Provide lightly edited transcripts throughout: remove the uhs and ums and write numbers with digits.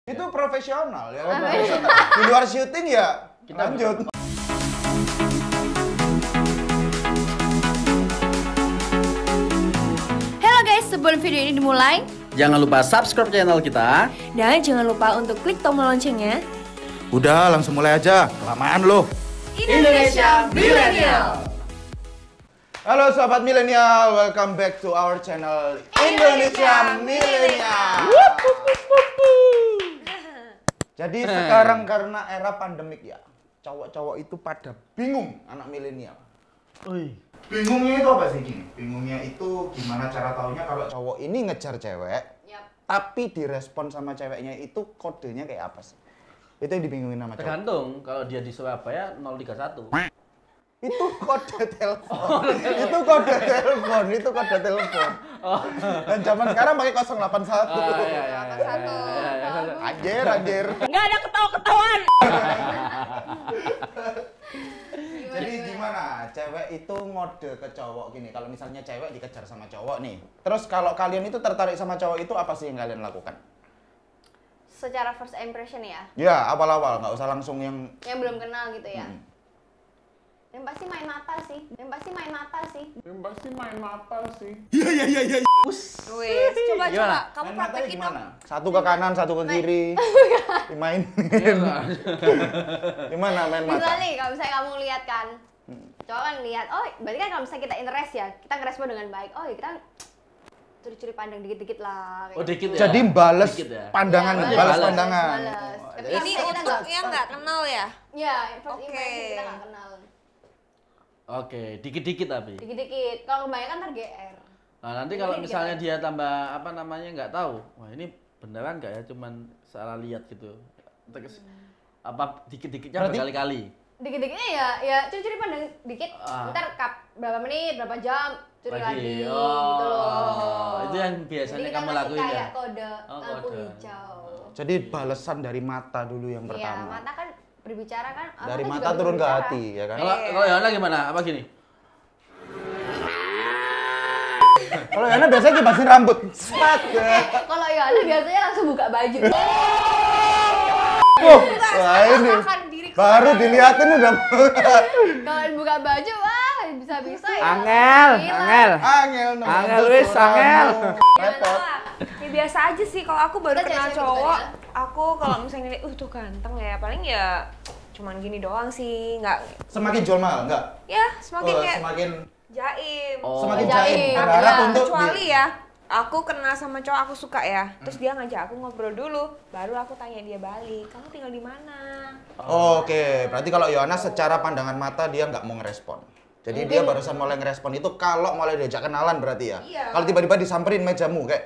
Itu profesional ya, profesional. Di luar syuting ya kita lanjut. Halo guys, sebelum video ini dimulai, jangan lupa subscribe channel kita. dan jangan lupa untuk klik tombol loncengnya. Udah, langsung mulai aja. Kelamaan loh. Indonesia Millennial. Halo sobat milenial, welcome back to our channel Indonesia Milenial. Jadi sekarang karena era pandemik ya, cowok-cowok itu pada bingung anak milenial. Bingungnya itu apa sih gini? Bingungnya itu gimana cara taunya kalau cowok ini ngejar cewek, tapi direspon sama ceweknya itu kodenya kayak apa sih? Itu yang dibingungin sama cowok. Tergantung, kalau dia di Surabaya 031. Itu kode telepon. Itu kode telepon, itu kode telepon. Dan zaman sekarang pakai 081. Anjir. Nggak ada ketawa-ketawaan. Jadi gimana? Cewek itu ngode ke cowok gini. Kalau misalnya cewek dikejar sama cowok nih. Terus kalau kalian itu tertarik sama cowok itu apa sih yang kalian lakukan? Secara first impression ya? Ya, awal-awal, nggak usah langsung yang Yang belum kenal gitu ya? Yang pasti main mata sih. Wih, coba Gimana? kamu main matanya praktekin dong. gimana? Satu ke kanan, satu ke kiri. Dimainin. Gimana main mata? Misal nih, kalau misalnya kamu lihat kan, cowok kan lihat, oh berarti kan kalau misalnya kita interest ya, kita ngerespon dengan baik. Oh ya kita curi-curi pandang dikit-dikit lah. Oh, dikit ya? Jadi bales Dikit ya? pandangan, Ya, balas pandangan. Bales. Oh, Tapi jadi- Ini kita untuk yang nggak kenal ya? Ya, first Oke. impression kita nggak kenal. Oke, dikit-dikit tapi. Dikit-dikit. Kalau kebanyakan ntar GR. Nah, nanti kalau misalnya dia tambah apa namanya nggak tahu, wah ini beneran nggak ya? Cuman salah lihat gitu. Terus apa dikit-dikitnya Berarti- berkali-kali. Dikit-dikitnya ya curi-curi pandang dikit. Ntar berapa menit, berapa jam, curi lagi gitu loh. Itu yang biasanya Jadi kita kamu masih lakuin ya? kayak kode Oh, lampu kode. hijau. Jadi balesan dari mata dulu yang Iya, pertama. mata kan berbicara kan. Dari juga mata turun ke berbicara. hati, ya kan? Kalau Yana gimana? Apa gini? Kalau Yana biasanya kibasin rambut. Set. Kalau Yana biasanya langsung buka baju. Wah ini Akan diri baru dilihatin udah. Kalau buka baju, wah bisa-bisa ya. Angel. Angel, Angel, wis, Angel. Repot. Ya biasa aja sih, kalau aku baru Kita kenal cewek-cewek cowok, gitu aku kalau misalnya lihat, tuh ganteng ya, paling ya cuman gini doang sih, nggak, Semakin jual mahal enggak? ya semakin Oh, kayak semakin jaim. Oh. semakin Jaim. jaim. Tapi Berharap ya, untuk Kecuali ya, aku kenal sama cowok aku suka ya, terus dia ngajak aku ngobrol dulu, baru aku tanya dia balik, kamu tinggal di mana? Oke, berarti kalau Yohana secara pandangan mata dia nggak mau ngerespon. Jadi dia barusan mulai ngerespon itu kalau mulai diajak kenalan berarti ya. Iya. Kalau tiba-tiba disamperin mejamu kayak,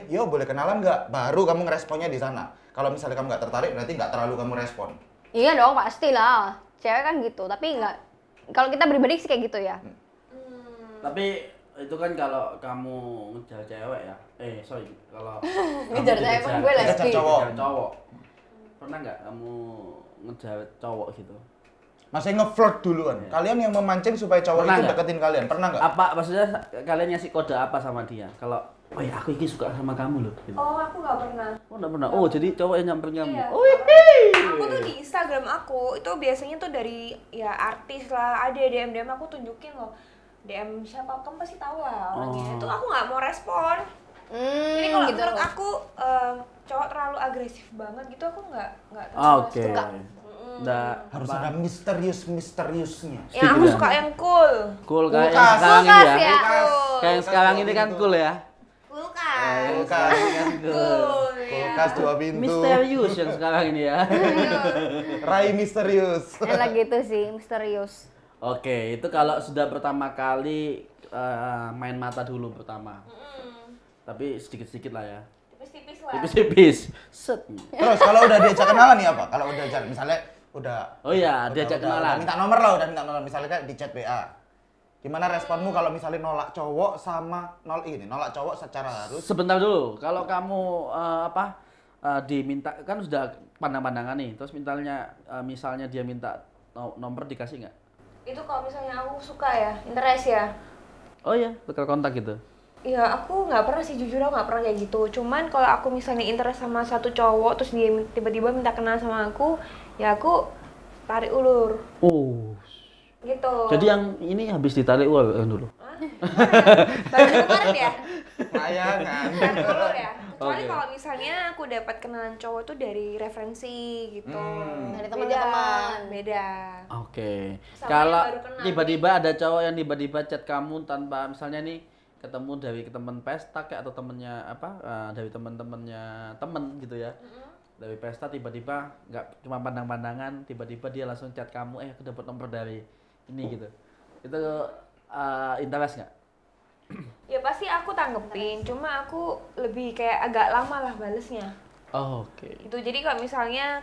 yo boleh kenalan nggak? Baru kamu ngeresponnya di sana. Kalau misalnya kamu nggak tertarik berarti nggak terlalu kamu respon. Iya dong, pastilah. Cewek kan gitu, tapi nggak. Kalau kita pribadi sih kayak gitu ya. Tapi itu kan kalau kamu ngejar cewek ya. Sorry, kalau Ngejar kamu cewek, dikejar- gue lesbi. Ngejar cowok. ngejar cowok. Pernah nggak kamu ngejar cowok gitu? Masih nge-flirt duluan. Kalian yang memancing supaya cowok Pernah itu nggak? deketin kalian. Pernah nggak? Apa maksudnya kalian ngasih kode apa sama dia? Kalau oh ya aku ini suka sama kamu loh gitu. Oh, aku nggak pernah. Oh, enggak pernah. Oh, jadi cowok yang nyamperin kamu. Iya. Oh, Aku tuh di Instagram aku, itu biasanya tuh dari ya artis lah, ada DM aku tunjukin loh. DM siapa, kamu pasti tahu lah orangnya. Itu aku nggak mau respon. Jadi kalau gitu. menurut aku cowok terlalu agresif banget gitu, aku nggak Oke. suka. Udah Harus apa? ada misteriusnya. Yang aku Sedikit suka yang cool. Cool kayak yang Kulkas. sekarang ini Kulkas ya. ya. Kayak yang sekarang ini kan cool ya. Kulkas. Kulkas. Cool. ya. Kulkas 2 pintu. Misterius yang sekarang ini ya. Rai misterius. Enak gitu sih, misterius. Oke, itu kalau sudah pertama kali main mata dulu pertama. Tapi sedikit-sedikit lah ya. Tipis-tipis lah. Tipis-tipis. Set. Terus kalau udah diajak kenalan nih apa? Kalau udah diajak misalnya udah Oh iya, diajak kenalan. Udah minta nomor lah, udah minta nomor misalnya kayak di chat WA. Gimana responmu kalau misalnya nolak cowok sama nolak cowok secara harus? Sebentar dulu, kalau kamu diminta kan sudah pandang-pandangan nih, terus misalnya dia minta nomor dikasih nggak? Itu kalau misalnya aku suka ya, interest ya. Oh iya, tukar kontak gitu. Ya aku nggak pernah sih, jujur aku nggak pernah kayak gitu. Cuman kalau aku misalnya interest sama satu cowok terus dia tiba-tiba minta kenal sama aku, ya aku tarik ulur Oh. gitu. Jadi yang ini habis ditarik ulur dulu. Baru kemarin ya Layangan. tarik ulur ya. Kecuali Oke. kalau misalnya aku dapat kenalan cowok tuh dari referensi gitu. Dari teman ke Beda, teman. beda. Oke. Sama Kalau yang baru kenal. tiba-tiba ada cowok yang tiba-tiba chat kamu tanpa misalnya nih ketemu dari teman pesta kayak atau temennya apa dari teman-temannya temen gitu ya. Dari pesta tiba-tiba nggak cuma pandang-pandangan, tiba-tiba dia langsung chat kamu, aku dapat nomor dari ini gitu. Itu interest nggak? Ya pasti aku tanggepin, cuma aku lebih kayak agak lama lah balesnya. Oh, oke. Itu jadi kalau misalnya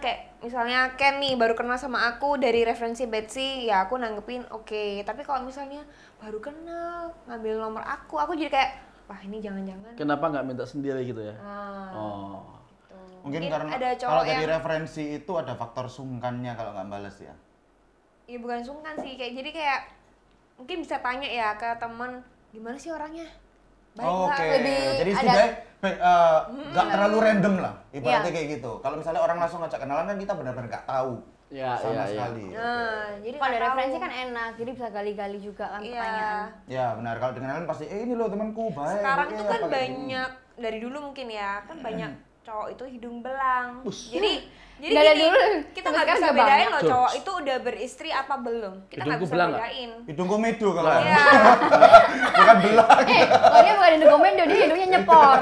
Ken nih baru kenal sama aku dari referensi Betsy, ya aku nanggepin oke. Tapi kalau misalnya baru kenal ngambil nomor aku jadi kayak wah ini jangan-jangan. Kenapa nggak minta sendiri gitu ya? Nah, Oh. gitu. Mungkin karena ada cowok kalau dari yang referensi itu ada faktor sungkannya kalau nggak bales ya. ya bukan sungkan sih, jadi kayak mungkin bisa tanya ya ke temen gimana sih orangnya. Baik nggak? Oke. Lebih Jadi ada- setidaknya nggak terlalu random lah. Ibaratnya Iya. kayak gitu. Kalau misalnya orang langsung ngajak kenalan kan kita benar-benar nggak tahu Ya, sama ya, ya. sekali. Nah, jadi Kalau ada nggak tahu. referensi kan enak, jadi bisa gali-gali juga kan Iya. pertanyaan. Ya benar, kalau dengan pasti ini loh temanku baik. Sekarang oke, tuh kan apa kayak gini. banyak dari dulu mungkin ya, kan banyak cowok itu hidung belang. Jadi Nggak ada gini, dulu, kita sampai nggak bisa sekarang udah bedain banyak. loh Jokes. cowok itu udah beristri apa belum. Kita nggak Hidungku bisa belang nggak? bedain. Hidung komedo kalau Lah. Iya. bukan belang. Kalau dia bukan hidung komendo, dia hidungnya nyepor.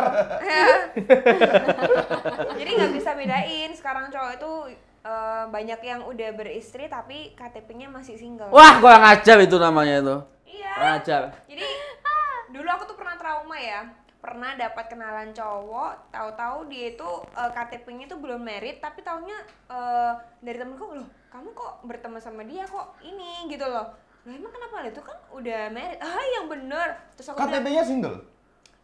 Jadi nggak bisa bedain. Sekarang cowok itu banyak yang udah beristri tapi KTP-nya masih single. Wah, kurang ajar itu namanya itu. Iya. Kurang ajar. Jadi dulu aku tuh pernah trauma ya. Pernah dapat kenalan cowok, tahu-tahu dia itu KTP-nya itu belum married, tapi taunya dari temenku, loh kamu kok berteman sama dia kok ini gitu loh. Lah emang kenapa? Itu kan udah married. Ah yang bener. Terus aku bilang, KTP-nya single.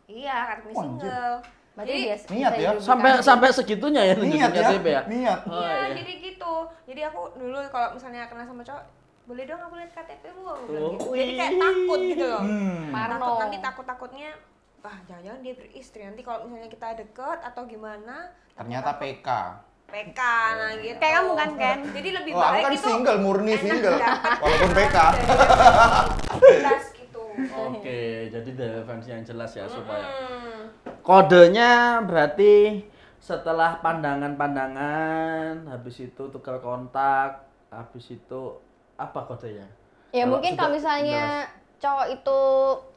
iya KTP Wah, single. Berarti Jadi, dia niat bisa ya? hidup Sampai dikasih. sampai segitunya ya nunjukin Niat ya. KTP ya. Niat. Oh, iya, iya. jadi gitu. Jadi aku dulu kalau misalnya kenal sama cowok, boleh dong aku lihat KTP-mu? Aku bilang Oh, gitu. Jadi kayak takut gitu loh. Parno. Takut nanti takut-takutnya wah jangan-jangan dia beristri, nanti kalau misalnya kita deket atau gimana Ternyata PK. PK nah gitu. Kayak kamu kan, Ken? Jadi lebih Oh, aku baik kan itu single, murni enak single. dapet Walaupun PK. dari jelas gitu. Oke, jadi dari referensi yang jelas ya supaya. Hmm. Kodenya berarti setelah pandangan-pandangan, habis itu tukar kontak, habis itu apa kodenya? Ya Kalau mungkin sudah kalau misalnya cowok itu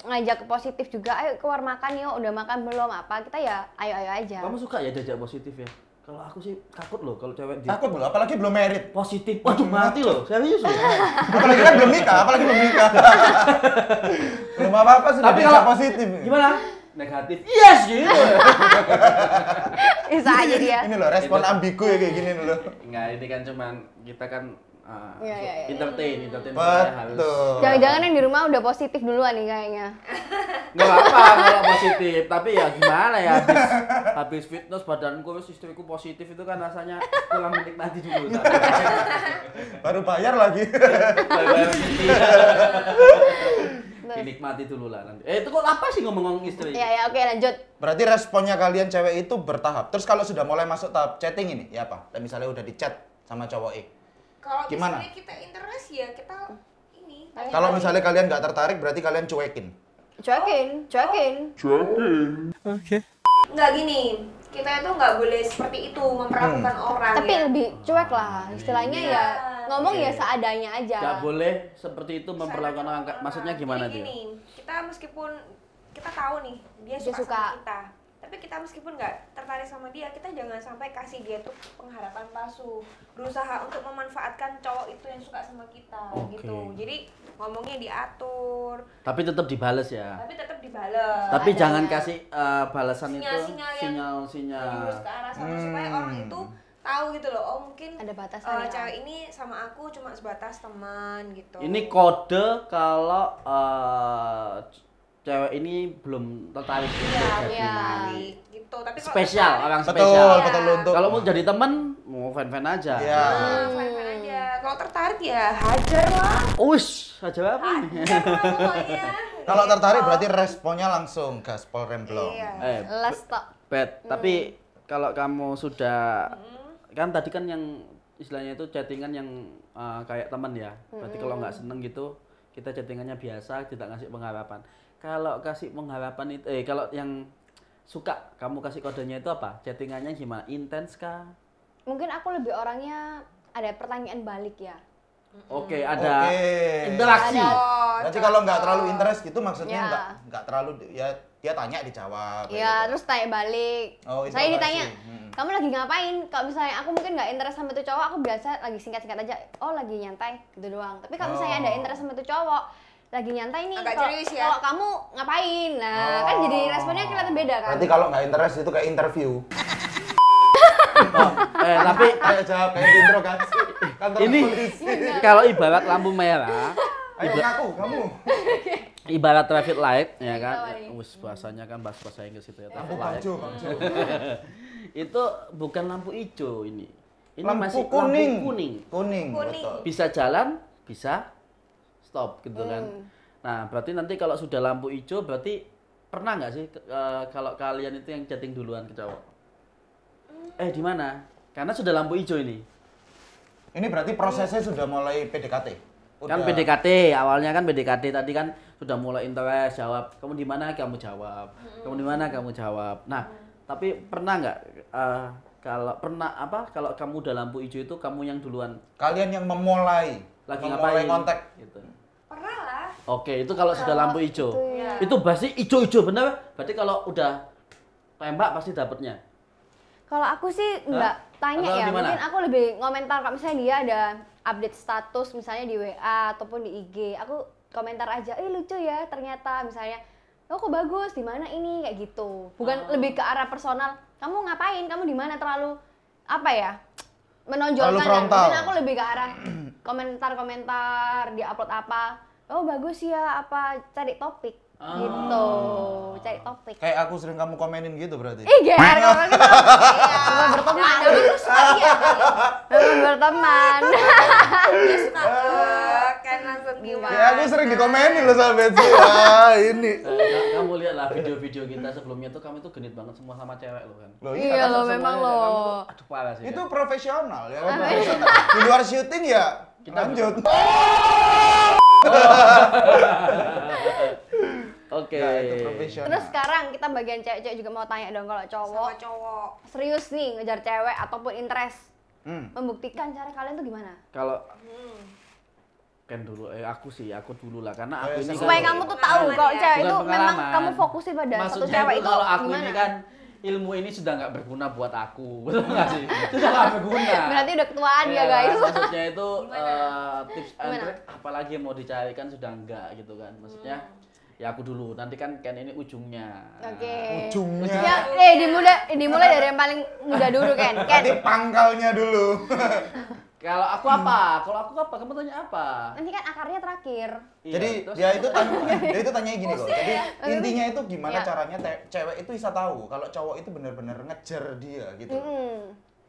ngajak ke positif juga, ayo keluar makan yuk, udah makan belum apa, kita ya ayo-ayo aja. Kamu suka ya diajak positif ya? Kalau aku sih takut loh kalau cewek di Takut belum, apalagi belum married. positif. Waduh mati loh, serius loh. Apalagi kan belum nikah, apalagi belum nikah. Belum apa-apa sudah Tapi diajak kalau- positif. Gimana? Negatif. Yes gitu. Bisa aja dia. Ini loh respon ambigu ya kayak gini loh. Enggak, ini kan cuman kita kan Iya, iya, iya. entertain supaya harus. Betul. Jangan-jangan yang di rumah udah positif duluan nih kayaknya. Nggak apa-apa kalau positif, tapi ya gimana ya habis fitness badanku terus istriku positif itu kan rasanya kurang menikmati dulu. Baru bayar lagi. Dinikmati dulu lah nanti. Itu kok apa sih ngomong-ngomong istri? Iya ya, oke lanjut. Berarti responnya kalian cewek itu bertahap. Terus kalau sudah mulai masuk tahap chatting ini, ya apa? Dan misalnya udah di chat sama cowok Kalau Gimana? misalnya kita interest ya kita ini. Kalau misalnya kalian nggak tertarik, berarti kalian cuekin. Cuekin. Nggak gini, kita itu nggak boleh seperti itu memperlakukan orang. Tapi ya. lebih cuek lah, istilahnya Iya. ya ngomong ya Oke. seadanya aja. Nggak boleh seperti itu memperlakukan orang. Maksudnya gimana Jadi dia? gini, kita meskipun kita tahu nih dia Dia suka, suka. sama kita, tapi kita meskipun nggak tertarik sama dia, kita jangan sampai kasih dia tuh pengharapan palsu, berusaha untuk memanfaatkan cowok itu yang suka sama kita Oke. gitu. Jadi ngomongnya diatur, Tapi tetap dibales ya. tapi tetap dibales. Tapi Ada jangan ya. kasih balasan itu Sinyal-sinyal yang sinyal-sinyal. Jurus ke arah sana supaya orang itu tahu gitu loh. Oh mungkin Ada batasan ya. cewek ini sama aku cuma sebatas teman gitu. Ini kode kalau cewek ini belum tertarik untuk Iya, jadi iya. tertarik gitu. Tapi kalau spesial, tertarik, orang Betul, spesial. Iya. betul untuk. Kalau mau jadi teman, mau fan-fan aja. Iya. fine-fine aja. Kalau tertarik ya hajar lah. Ush, aja apa nih? Hajar lah pokoknya. Kalau tertarik berarti responnya langsung gaspol remblong. Iya. Les tok. Tapi kalau kamu sudah kan tadi kan yang istilahnya itu chattingan yang kayak teman ya. Berarti kalau nggak seneng gitu kita chattingannya biasa, tidak ngasih pengharapan. Kalau kasih pengharapan itu kalau yang suka kamu kasih kodenya itu apa? Chattingannya gimana? Intens kah? Mungkin aku lebih orangnya ada pertanyaan balik ya. Oke, ada Oke. interaksi. Berarti kalau nggak terlalu interest gitu maksudnya Ya. nggak terlalu ya dia tanya dijawab. kayak Iya, gitu. terus tanya balik. Oh, Saya interaksi. ditanya, kamu lagi ngapain? Kalau misalnya aku mungkin nggak interest sama itu cowok, aku biasa lagi singkat-singkat aja. Oh, lagi nyantai gitu doang. Tapi kalau misalnya ada interest sama itu cowok, lagi nyantai nih. Agak Kalau serius ya? kalau kamu ngapain? Nah, kan jadi responnya kelihatan beda kan? Berarti kalau nggak interest itu kayak interview. Tapi Kayak jawab kayak di interogasi kantor ini polisi. kalau ibarat lampu merah, Ayo ngaku kamu. ibarat traffic light ya kan. Apa nih? Wis bahasanya kan bahasa Inggris itu ya Lampu traffic light. baju. Itu bukan lampu hijau ini. Ini Lampu masih kuning. lampu kuning. Kuning. Kuning. Betul. Bisa jalan, bisa stop gitu kan. Nah, berarti nanti kalau sudah lampu hijau berarti pernah nggak sih kalau kalian itu yang chatting duluan ke cowok? Di mana? Karena sudah lampu hijau ini. Ini berarti prosesnya sudah mulai PDKT. Kan PDKT, awalnya kan PDKT tadi kan sudah mulai interest, jawab. Kamu di mana? Kamu jawab. Kamu di mana? Kamu jawab. Nah, tapi pernah nggak kalau kamu udah lampu hijau itu kamu yang duluan Kalian yang memulai ngapain? kontak. Gitu. Pernah lah. Oke, itu kalau sudah lampu hijau. ya. Itu pasti hijau-hijau bener. Berarti kalau udah tembak pasti dapetnya. Kalau aku sih nggak tanya Atau ya, gimana? mungkin aku lebih komentar kalau misalnya dia ada update status misalnya di WA ataupun di IG, aku komentar aja, lucu ya ternyata misalnya, oh kok bagus, di mana ini kayak gitu. Bukan lebih ke arah personal, kamu ngapain, kamu di mana terlalu apa ya menonjolkan. Terlalu frontal. Mungkin aku lebih ke arah komentar-komentar dia upload apa, oh bagus ya apa, cari topik gitu, cari topik. Kayak aku sering kamu komenin gitu berarti. Ih, GR kalau gitu. Cuma berteman. Cuma berteman. Dia suka kan langsung gimana. Ya aku sering dikomenin loh sama Betsy. Ya ini. Kamu lihatlah video-video kita sebelumnya tuh kami tuh genit banget semua sama cewek lo kan. Loh, Iya kan loh, semuanya memang Kamu loh. tuh, aduh parah sih. Itu kan. profesional ya kan profesional. Di luar syuting ya Kita lanjut. Oke. Ya, itu profesional. Terus sekarang kita bagian cewek-cewek juga mau tanya dong, kalau cowok Sama cowok. serius nih ngejar cewek ataupun interest, Hmm. membuktikan cara kalian tuh gimana? Kalau kan dulu aku dulu lah karena aku ini Supaya kan kamu tuh tahu Pengalaman kalau ya. cewek bukan itu memang pengalaman. kamu fokusin pada satu Maksudnya cewek itu itu kalau aku gimana? ini kan ilmu ini sudah nggak berguna buat aku, betul nggak sih? Sudah nggak berguna. Berarti udah ketuaan ya Iya, guys. Maksudnya itu Gimana? tips and Gimana? trick apalagi yang mau dicari kan sudah enggak gitu kan. Maksudnya ya aku dulu, nanti kan ini ujungnya. Oke. Ujungnya. Ya, dimulai dari yang paling muda dulu Ken. Ken. Nanti pangkalnya dulu. Kalau aku apa? Kalau aku apa? Kamu tanya apa? Nanti kan akarnya terakhir. Iya, Jadi terus- dia itu tanya gini loh. Jadi intinya itu gimana Ya. caranya cewek itu bisa tahu kalau cowok itu benar-benar ngejar dia gitu.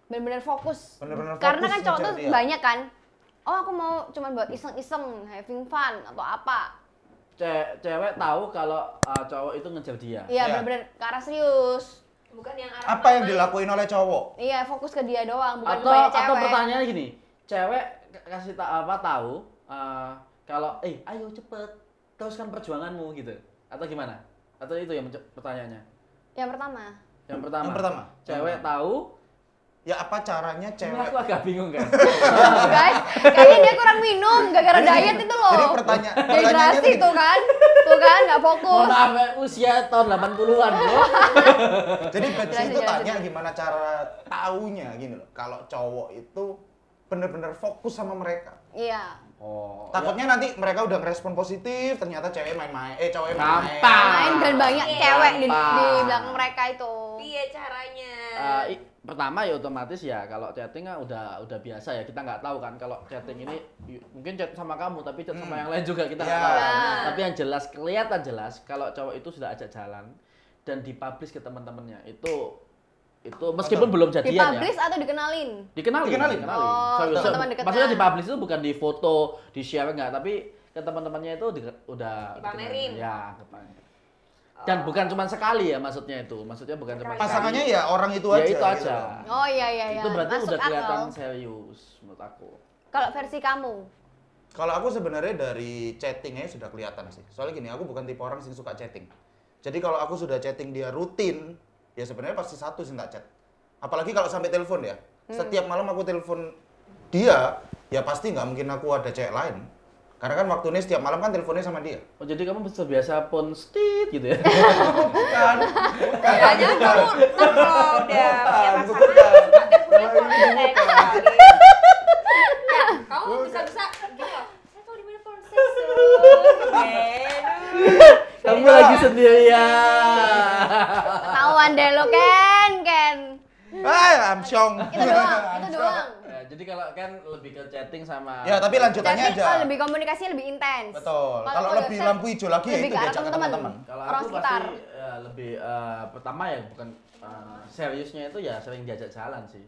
Bener-bener fokus. Bener-bener Karena fokus kan cowok ngejar tuh dia. banyak kan. Oh aku mau cuman buat iseng-iseng, having fun atau apa. Cewek tahu kalau cowok itu ngejar dia. Iya Ya. bener-bener ke arah serius. Bukan yang arah Apa yang main. dilakuin oleh cowok? Iya fokus ke dia doang, bukan ke Atau banyak cewek. atau pertanyaannya gini, cewek kasih tahu kalau ayo cepet teruskan perjuanganmu gitu. Atau gimana? Atau itu yang pertanyaannya? Yang pertama. Yang pertama. Yang pertama. Cewek tahu. Ya apa caranya Ini cewek? aku agak bingung kan. Guys, kayaknya dia kurang minum gara-gara diet itu loh. Jadi pertanyaannya Dehidrasi tuh kan. Tuh kan nggak Mohon fokus. maaf, usia tahun 80-an, Bro. Jadi Betsy itu Jelasin. tanya gimana cara taunya gini loh. Kalau cowok itu bener-bener fokus sama mereka. Iya. Oh. Takutnya nanti mereka udah ngerespon positif, ternyata cewek main-main. Cowoknya main-main. Gampang. Main dan banyak Iya. cewek di Gampang. belakang mereka itu. Iya caranya. Pertama ya otomatis ya kalau chatting kan udah biasa ya, kita nggak tahu kan kalau chatting ini mungkin chat sama kamu tapi chat sama yang lain juga kita nggak Iya. tahu. Iya. Tapi yang jelas kelihatan jelas kalau cowok itu sudah ajak jalan dan dipublish ke teman-temannya itu meskipun belum jadian ya. Dipublish atau dikenalin? Dikenalin. Dikenalin. Oh, Serius. teman-teman dekatnya. Maksudnya dipublish itu bukan di foto, di share enggak, tapi ke teman-temannya itu udah dipamerin. Ya, kepamerin. Dan bukan cuma sekali ya maksudnya itu. Maksudnya bukan cuma Pasangannya sekali. ya orang itu Ya aja. itu aja. Gitu. Oh iya. Itu berarti Masuk udah kelihatan akal. serius menurut aku. Kalau versi kamu? Kalau aku sebenarnya dari chattingnya sudah kelihatan sih. Soalnya gini, aku bukan tipe orang yang suka chatting. Jadi kalau aku sudah chatting dia rutin, ya sebenarnya pasti satu sih tak chat. Apalagi kalau sampai telepon ya. Setiap malam aku telepon dia, ya pasti nggak mungkin aku ada cewek lain. Karena kan waktunya setiap malam kan teleponnya sama dia. Oh jadi kamu terbiasa pon stit gitu ya? Bukan. Kayaknya kamu ntar kalau udah punya pasangan suka teleponan kali. Ya, kamu bisa-bisa gini loh. Saya tahu di mana ponsel. Kamu lagi sendirian. Ketahuan deh lo Ken. I'm syong. Itu doang. Ya, jadi kalau kan lebih ke chatting sama. Ya, tapi lanjutannya Tapi aja. lebih komunikasinya lebih intens. Betul. Kalau udah lebih set, lampu hijau lagi ya lebih itu ke arah diajak ke teman-teman. teman-teman. Kalau Orang aku sekitar. pasti lebih pertama ya bukan seriusnya itu ya sering diajak jalan sih.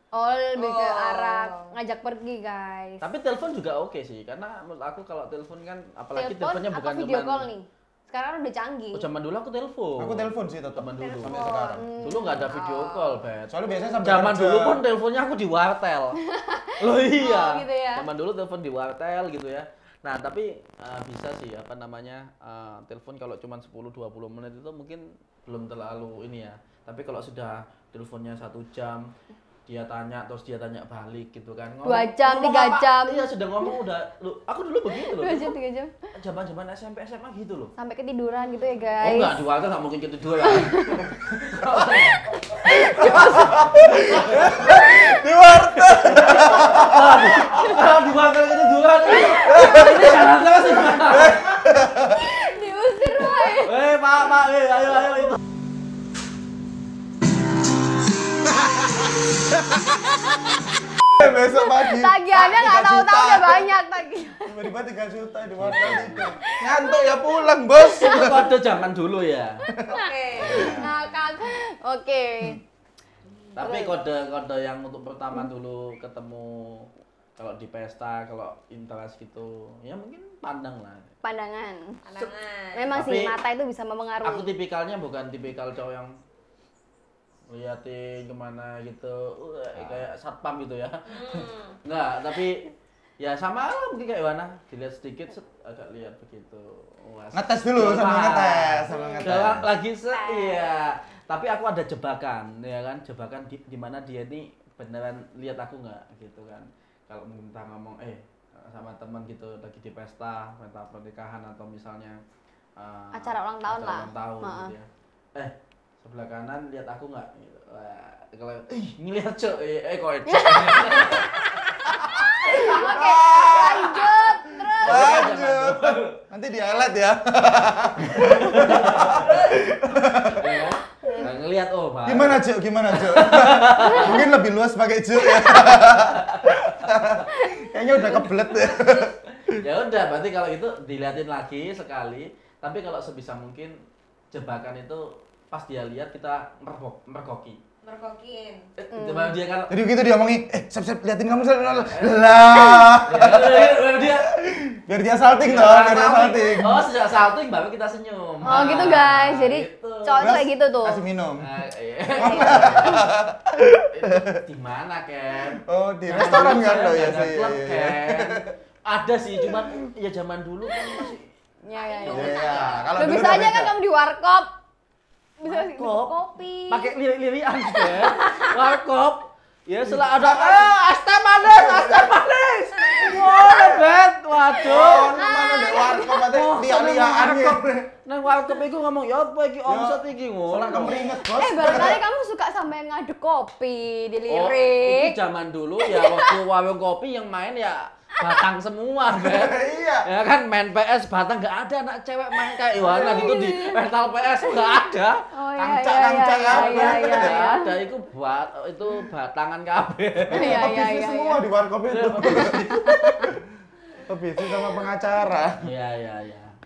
Oh, lebih ke arah ngajak pergi, guys. Tapi telepon juga oke sih, karena menurut aku kalau telepon kan apalagi Telepon teleponnya atau bukan video cuman- call nih? Sekarang udah canggih. Oh, zaman dulu aku telepon. Aku telepon sih tetap Zaman dulu. sampai sekarang. Dulu nggak ada video call, Bet. Soalnya biasanya sampai Zaman kerja. dulu pun teleponnya aku di wartel. Loh iya. Oh, gitu ya. Zaman dulu telepon di wartel gitu ya. Nah, tapi bisa sih apa namanya? Telepon kalau cuma 10-20 menit itu mungkin belum terlalu ini ya. Tapi kalau sudah teleponnya 1 jam, dia tanya terus dia tanya balik gitu kan. 2 jam, 3 jam. Iya, sudah ngomong udah aku dulu begitu loh. 2 jam, 3 jam. Zaman-zaman SMP SMA gitu loh. Sampai ketiduran gitu ya, Oh guys. enggak, di wartel nggak mungkin ketiduran. Di wartel. Kalau di wartel ketiduran ini jalan terus sih. Diusir, woy. Pak, ayo itu. Besok pagi. Tagihannya nggak 3 tahu-tahu juta. udah banyak tagihan. Tiba-tiba 3 juta di wartel itu. Ngantuk ya pulang, Bos. Itu kode zaman dulu ya. Oke. Ngakak. Oke. Tapi kode yang untuk pertama dulu ketemu kalau di pesta, kalau interaksi gitu, ya mungkin pandang lah. Pandangan. Pandangan. Memang Tapi sih mata itu bisa Aku mempengaruhi. tipikalnya bukan tipikal cowok yang liatin kemana gitu, kayak satpam gitu ya. Enggak, tapi ya sama lah mungkin kayak Wana, dilihat sedikit agak lihat begitu. Wah, Ngetes dulu sambil ngetes, sambil ngetes. Dalam lagi iya. Tapi aku ada jebakan, ya kan? Jebakan di mana dia ini beneran lihat aku nggak gitu kan. Kalau minta ngomong sama teman gitu lagi di pesta pernikahan atau misalnya Acara ulang tahun lah. ulang tahun Heeh. gitu ya. Sebelah kanan lihat aku nggak gitu. Wah, kalau ngelihat cok kok Oke, lanjut terus. Lanjut. Nanti di highlight ya. ya kan? Nah, ngelihat Pak. Gimana, Cuk? Mungkin lebih luas pakai Cuk ya. Kayaknya udah kebelet ya. Ya udah, berarti kalau gitu dilihatin lagi sekali. Tapi kalau sebisa mungkin jebakan itu pas dia lihat kita mergoki. Mergokin. Coba dia kan Jadi begitu dia ngomongin, Sep, liatin kamu lah. dia Biar dia salting dong, biar dia salting. Oh, sejak salting baru kita senyum. Oh gitu guys, jadi gitu. cowok tuh kayak gitu tuh. Kasih minum. Nah, iya. Itu di mana, Ken? Oh, di restoran kan lo ya Ada sih. klub, Ken. Ada sih, cuman ya zaman dulu kan masih Ya. Iya, kalau Lu dulu bisa udah aja kan beda. kamu di warkop. Bisa Warkop? kopi. pakai lirik-lirikan Ken. Warkop. Ya setelah ada es teh manis. Wah, bet. Waduh. Mana dek warkop ate liak-liakan ya. Nang warkop iku ngomong ya apa iki omset iki ngono. Soalnya kemeringet, Bos. Barangkali kamu suka sampai ngaduk kopi, Itu dilirik. zaman dulu ya waktu warung kopi yang main ya batang semua, Bet. Iya. Ya kan main PS batang nggak ada anak cewek main kayak Iwana gitu di rental PS nggak ada. Oh iya, Kangcak iya, apa? iya, iya, Nggak iya. ada itu batangan kabeh. Iya, Pebisnis iya, semua di warkop itu. Pebisnis sama pengacara. Iya.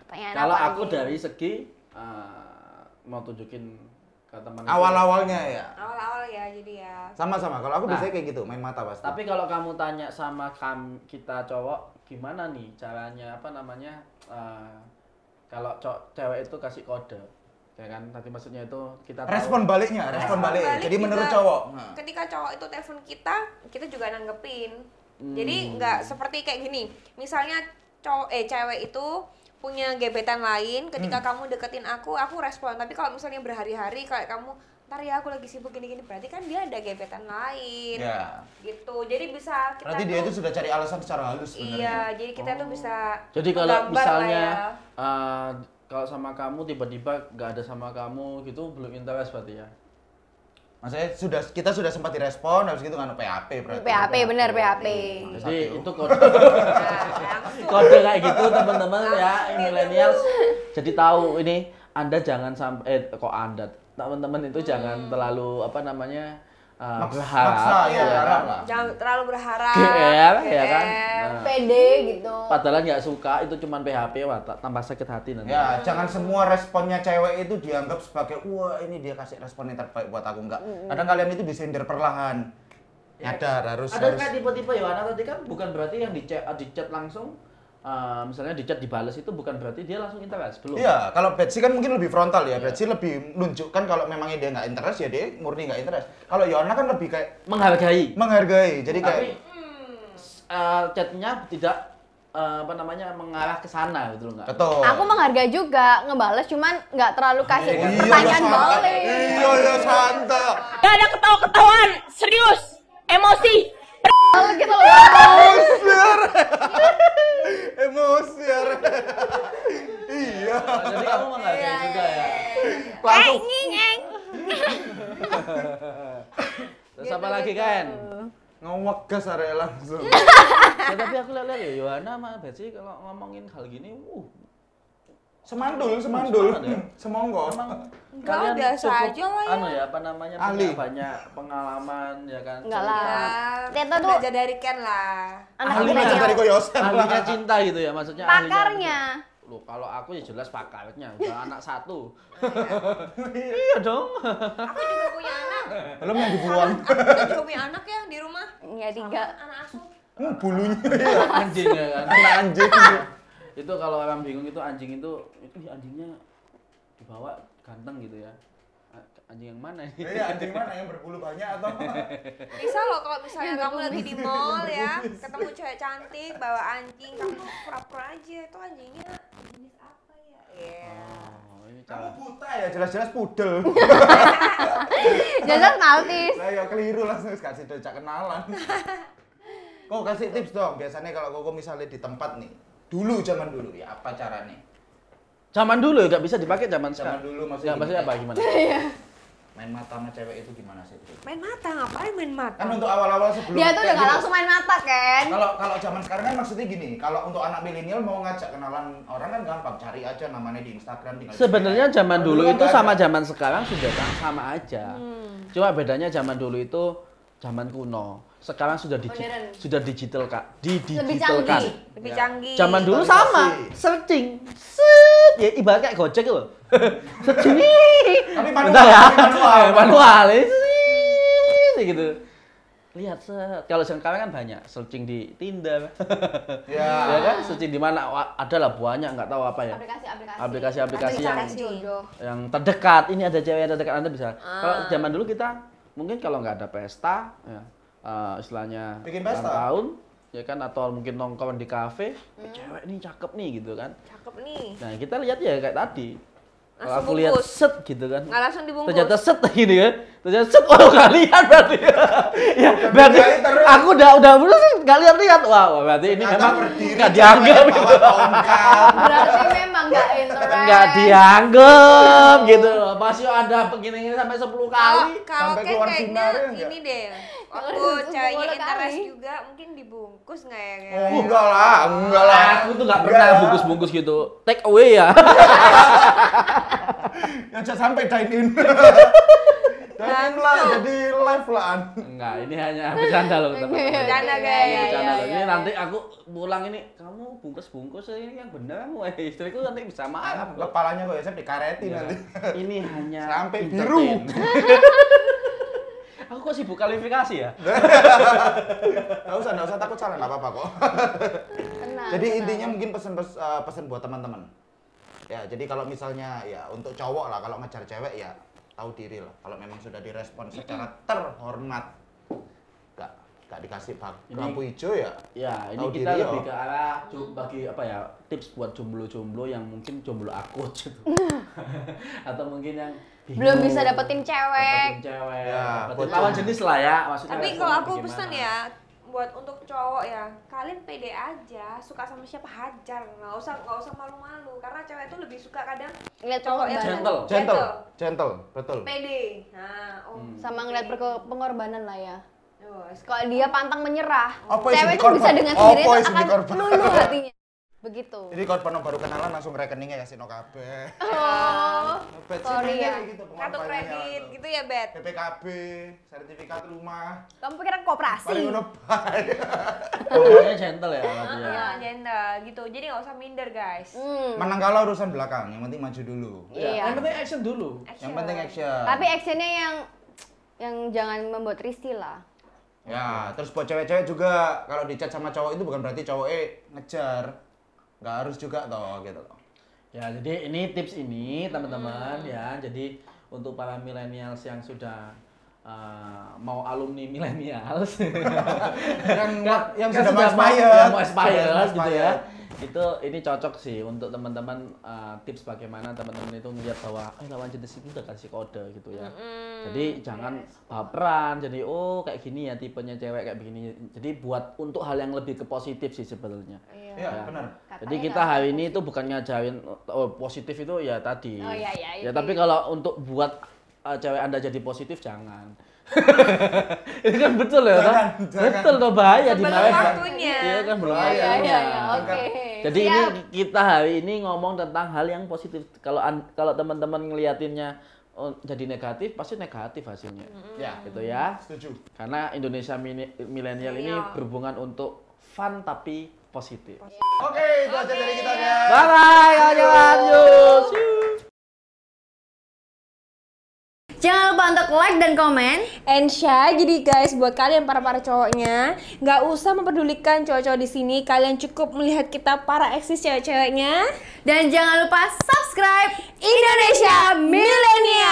Pengen Kalau apa aku lagi? dari segi mau tunjukin ke teman. Awal-awalnya ya. Awal-awal ya, jadi ya. Sama-sama. Kalau aku Nah, biasanya kayak gitu, main mata pasti. Tapi kalau kamu tanya sama kita cowok, gimana nih caranya apa namanya? Kalau cewek itu kasih kode, ya kan? Tadi maksudnya itu kita tahu. Respon baliknya, respon balik. Jadi juga, menurut cowok. Nah. Ketika cowok itu telepon kita juga nanggepin. Jadi nggak seperti kayak gini. Misalnya cewek itu punya gebetan lain, ketika kamu deketin aku respon. Tapi kalau misalnya berhari-hari kayak kamu, ntar ya aku lagi sibuk gini-gini, berarti kan dia ada gebetan lain. Ya. Gitu. Jadi bisa kita Berarti dia itu sudah cari alasan secara halus sebenarnya. Iya, jadi kita tuh bisa Jadi kalau gambar lah misalnya ya. kalau sama kamu tiba-tiba nggak ada sama kamu gitu, belum interest berarti ya? Maksudnya kita sudah sempat direspon, habis itu kan PHP berarti. PHP bener PHP. Jadi itu kode kayak gitu teman-teman ya, millennials. Jadi tahu ini Anda jangan sampai kok Anda teman-teman itu jangan terlalu apa namanya berharap ya, kan? Jangan terlalu berharap. GR ya kan. Nah, Pede gitu. padahal nggak suka itu cuman PHP, wah tambah sakit hati nanti. Ya, jangan semua responnya cewek itu dianggap sebagai wah ini dia kasih respon yang terbaik buat aku, enggak. Kadang kalian itu disindir perlahan. Nyadar harus Ada kayak tipe-tipe Yohana tadi kan bukan berarti yang di chat langsung misalnya di chat dibales itu bukan berarti dia langsung interest, belum. Iya, kalau Betsy kan mungkin lebih frontal ya. Betsy lebih menunjukkan kalau memangnya dia nggak interest ya dia murni nggak interest. Kalau Yohana kan lebih kayak menghargai. Jadi tapi kayak chatnya tidak apa namanya mengarah ke sana gitu loh, nggak? betul. Aku menghargai juga, ngebales cuman nggak terlalu kasih pertanyaan balik. Iya, ya santai. Gak ada ketawa-ketawaan, serius, emosi. Gitu loh. Emosi ya. Iya. Jadi kamu menghargai juga ya. Langsung Terus apa lagi kan? ngewegas area langsung. Ya, tapi aku lihat ya Yohana sama Betsy kalau ngomongin hal gini, Semandul. Semangat ya? Semonggo. emang Enggak, kalian biasa cukup, aja lah ya. ya apa namanya Ahli. punya banyak pengalaman ya kan. Enggak cerita. lah. Ya, Teta tuh belajar dari Ken lah. anak Ahli milenial. belajar dari Koyosen. Ahlinya cinta gitu ya, maksudnya Pakarnya. Loh, kalau aku ya jelas pakarnya, udah anak satu. Iya dong. Aku juga punya anak. Belum yang dibuang. Kita juga punya anak ya di rumah. Ya 3. Anak asuh. Bulunya. Anjing ya kan. Anak anjing. Itu kalau orang bingung itu anjingnya dibawa ganteng gitu ya. Anjing yang mana ini? Iya, anjing mana yang berbulu banyak atau? Bisa loh kalau misalnya kamu lagi di mall ya, ketemu cewek cantik bawa anjing, kamu pura-pura aja itu anjingnya jenis apa ya? Iya. Oh, ini Kamu cara. buta ya, jelas-jelas pudel. Jelas Maltese. Lah ya keliru langsung kasih dojak kenalan. Kok kasih tips dong, biasanya kalau koko misalnya di tempat nih, zaman dulu ya, apa caranya? Zaman dulu ya nggak bisa dipakai zaman Zaman sekarang. dulu maksudnya Nggak, maksudnya gini, apa gimana? main mata sama cewek itu gimana sih? Main mata, ngapain main mata? Kan untuk awal-awal sebelum Dia tuh udah kayak gak gitu. langsung main mata kan. Kalau zaman sekarang kan maksudnya gini, kalau untuk anak milenial mau ngajak kenalan orang kan gampang, cari aja namanya di Instagram tinggal. Sebenarnya zaman Kalau dulu kan itu nggak sama ada. zaman sekarang sudah sama aja. Cuma bedanya zaman dulu itu zaman kuno. Sekarang sudah Modern. digital Kak. Lebih Digitalkan. canggih. Lebih canggih. Zaman dulu Digitalisasi. sama, searching. Set, ya ibarat kayak Gojek loh. Searching. Tapi manual, Bentar ya. tapi manual. Manual. Gitu. Lihat set. Kalau sekarang kan banyak searching di Tinder. Ya. Ya kan, searching di mana ada lah banyak, nggak tahu apa ya. Aplikasi-aplikasi yang terdekat. Ini ada cewek yang terdekat, Anda bisa. Kalau zaman dulu kita mungkin kalau nggak ada pesta, ya, istilahnya Bikin ulang pesta. tahun, ya kan, atau mungkin nongkrong di kafe, cewek nih cakep nih gitu kan. Cakep nih. Nah kita lihat ya kayak tadi. Kalau Langsung aku lihat bungkus. set gitu kan. Nggak langsung dibungkus. Ternyata set gini kan. Ternyata set, oh kalian berarti. Ya berarti berdiri terus. aku udah nggak lihat. Wah berarti ini Ternyata memang berdiri, nggak dianggap bawa gitu. tongkat. Berarti memang gak interest. Nggak dianggap gitu. Masih ada begini sampai 10 Kalau kali. Sampai Ken keluar kayaknya sinarnya enggak? ini deh. Waktu Keluar ceweknya 10 interest kali. juga mungkin dibungkus nggak ya? Ken? Oh, enggak lah. Aku tuh nggak pernah bungkus-bungkus gitu. Take away ya. Yang sampai dine in. Danin lah, jadi live lah. Enggak, ini hanya bercanda loh teman-teman. Bercanda, guys. Bercanda loh. Ini nanti aku pulang ini, kamu bungkus-bungkus ini yang bener kamu. Istriku nanti bisa marah. Kepalanya kok ya saya dikareti nanti. Ini hanya Sampai entertain. biru. Aku kok sibuk kualifikasi ya? Nggak usah takut salah, nggak apa-apa kok. Jadi intinya mungkin pesan buat teman-teman. Ya, jadi kalau misalnya ya untuk cowok lah, kalau ngejar cewek ya tahu diri lah. Kalau memang sudah direspon secara terhormat, nggak dikasih lampu hijau ya. Ya, ini tahu kita diri, lebih ke arah bagi apa ya, tips buat jomblo-jomblo yang mungkin jomblo akut gitu. Atau mungkin yang belum bisa dapetin cewek. Ya, dapetin buat lawan jenis lah ya, maksudnya. Tapi responnya kalau aku bagaimana. pesan ya, buat untuk cowok ya, kalian pede aja, suka sama siapa hajar, nggak usah malu-malu, karena cewek itu lebih suka kadang Ngeliat cowok yang Gentle. gentle, betul. pede. Nah, Sama ngeliat pede. pengorbanan lah ya. Oh, Kalau dia pantang menyerah, Apa isi cewek itu dikorban? bisa dengan sendiri Apa itu isi akan dikorban? luluh hatinya. Begitu. Jadi korban baru kenalan langsung rekeningnya kasih no kabeh. Oh, Bet, sorry sih, ya. gitu, Kartu pengorbanannya kredit langsung. gitu ya, Bet. PPKB, sertifikat rumah, Kamu pikiran koperasi. paling ngono bae. Pokoknya gentle ya sama dia. Iya, gentle gitu. Jadi nggak usah minder, guys. Menang kalah urusan belakang, yang penting maju dulu. Iya. Yang penting action dulu. Yang penting action. Tapi actionnya yang jangan membuat risih lah. Ya, terus buat cewek-cewek juga kalau di chat sama cowok itu bukan berarti cowoknya ngejar. Nggak harus juga toh gitu loh. Ya, jadi ini tips ini teman-teman ya. Jadi untuk para millennials yang sudah mau alumni millennials yang kan sudah mau expired. yang mau expired Sudah gitu expired. ya. Itu ini cocok sih untuk teman-teman tips bagaimana teman-teman itu melihat bahwa lawan jenis itu udah kasih kode gitu ya. Jadi jangan baperan. Jadi kayak gini ya tipenya cewek kayak begini. Jadi buat untuk hal yang lebih ke positif sih sebenarnya. Iya, benar. Jadi kita hari ini itu bukan ngajarin positif itu ya tadi. Oh, iya, Ya tapi kalau untuk buat cewek Anda jadi positif jangan. Itu kan betul ya, Jangan. betul tuh bahaya di Sebelum mana? waktunya. Iya kan belum Iya, waktunya. iya, iya, oke. Jadi Siap. ini kita hari ini ngomong tentang hal yang positif. Kalau teman-teman ngeliatinnya jadi negatif, pasti negatif hasilnya. Ya, Gitu ya. setuju. Karena Indonesia milenial ini berhubungan untuk fun tapi positif. Oke, itu aja dari kita guys. Bye bye kawan-kawan. Yuk. Jangan lupa untuk like dan komen. And share. Jadi guys, buat kalian para cowoknya, nggak usah mempedulikan cowok-cowok di sini. Kalian cukup melihat kita para eksis cewek-ceweknya. Dan jangan lupa subscribe Indonesia Milenial.